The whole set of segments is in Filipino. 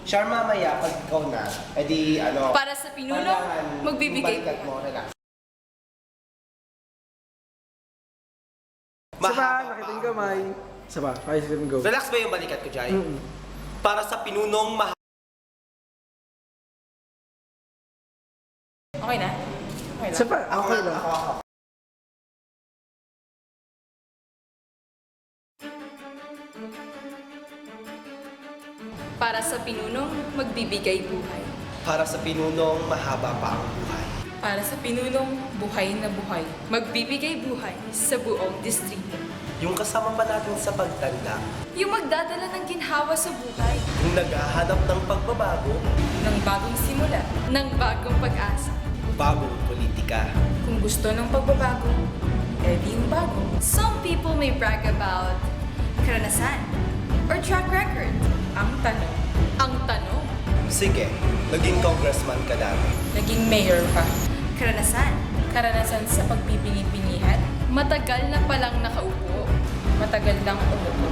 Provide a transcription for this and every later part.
Char, mamaya, pag ikaw na, edi ano... Para sa pinuno, magbibigay balikat mo, relax. Isa pa, Mahaba nakita pa. yung kamay. Isa pa, 5, 7, go. Relax ba yung balikat ko, Jai? Mm. Para sa pinunong Okay na? Okay Isa na? pa, okay lang. Ako. Para sa pinunong magbibigay buhay. Para sa pinunong mahaba pa ang buhay. Para sa pinunong buhay na buhay. Magbibigay buhay sa buong distrito. Yung kasama pa natin sa pagtanda, Yung magdadala ng ginhawa sa buhay. yung naghahanap ng pagbabago, Ng bagong simula. Ng bagong pag-asa. bagong politika. Kung gusto ng pagbabago, edi yung bago. Some people may brag about karanasan or track record. Ang tanong, Sige, naging congressman ka dati. naging mayor pa. Karanasan sa pagpipili-pilihan. Matagal na palang nakaupo. Matagal lang umupo.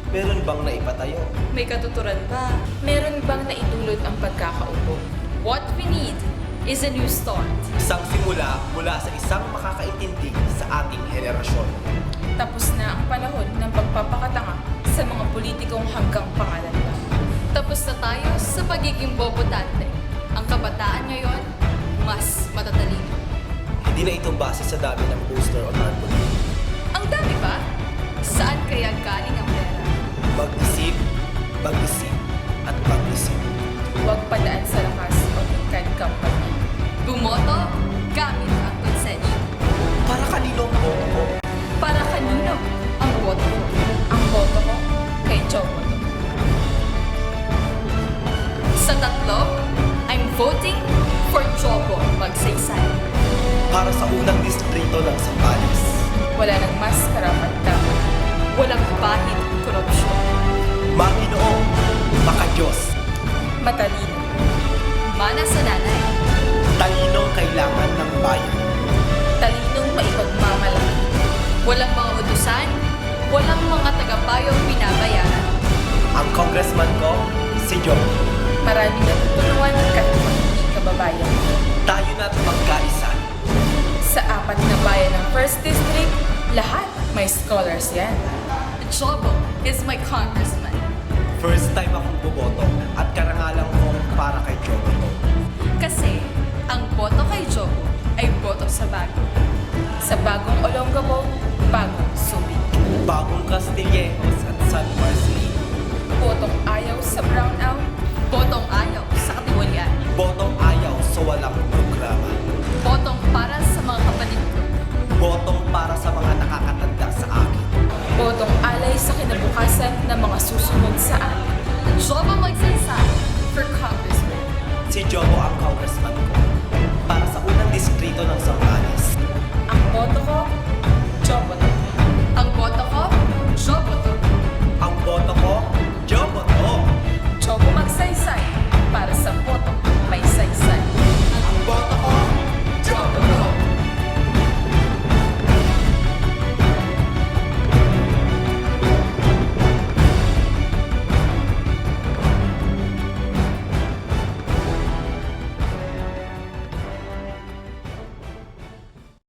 Meron bang naipatayo? May katuturan ba? Meron bang naitulot ang pagkakaupo? What we need is a new start. Isang simula mula sa isang makakaintindi sa ating henerasyon. Tapos na ang panahon ng pagpapakatanga sa mga politikong hanggang pangalan lang. Tapos na tayo sa pagiging bobotante. Ang kabataan ngayon, mas matatalino. Hindi na ito base sa dami ng poster o tarpaulin. Ang dami ba? Saan kaya galing ang pera? Mag-isip, mag-isip, at mag-isip. Huwag padaan sa lakas o tingkad kampanya. Bumoto gamit ang konsensya. Para kanino ang boto ko? Para kanino ang boto ko? Ang boto ko kay Choboto. Sa tatlo, I'm voting for Chobo Magsaysay. Para sa unang distrito ng Zambales. Wala nang mas karapat-dapat. Walang bahid korupsyon. Manginoong, makadiyos, Matalino. Mana sa nanay. talinong kailangan ng bayan. Talinong maipagmamalaki. Walang mga utusan. Walang mga tagapayong binabayaran. Ang congressman ko, si Joe. Maraming natutulungan kahit mga hindi kababayan. Tayo na't magkaisa. Sa 4 na bayan ng First District, lahat may scholars yan. Chobo is my congressman. First time akong buboto at karangalan kong para kay Joe to. Kasi ang boto kay Chobo ay boto sa bago. Sa bagong Olongapo, bagong Subic. Bagong Castillejos at San Marcelino. Botong ayaw sa brownout, botong ayaw sa katiwalian. Botong ayaw sa walang programa. Botong para sa mga kapatid ko. Botong para sa mga nakakatanda sa akin. Botong alay sa kinabukasan ng mga susunod sa akin. Chobo Magsaysay for Congressman. Si Jobo ang congressman ko. Para sa unang distrito ng Zambales. Ang boto ko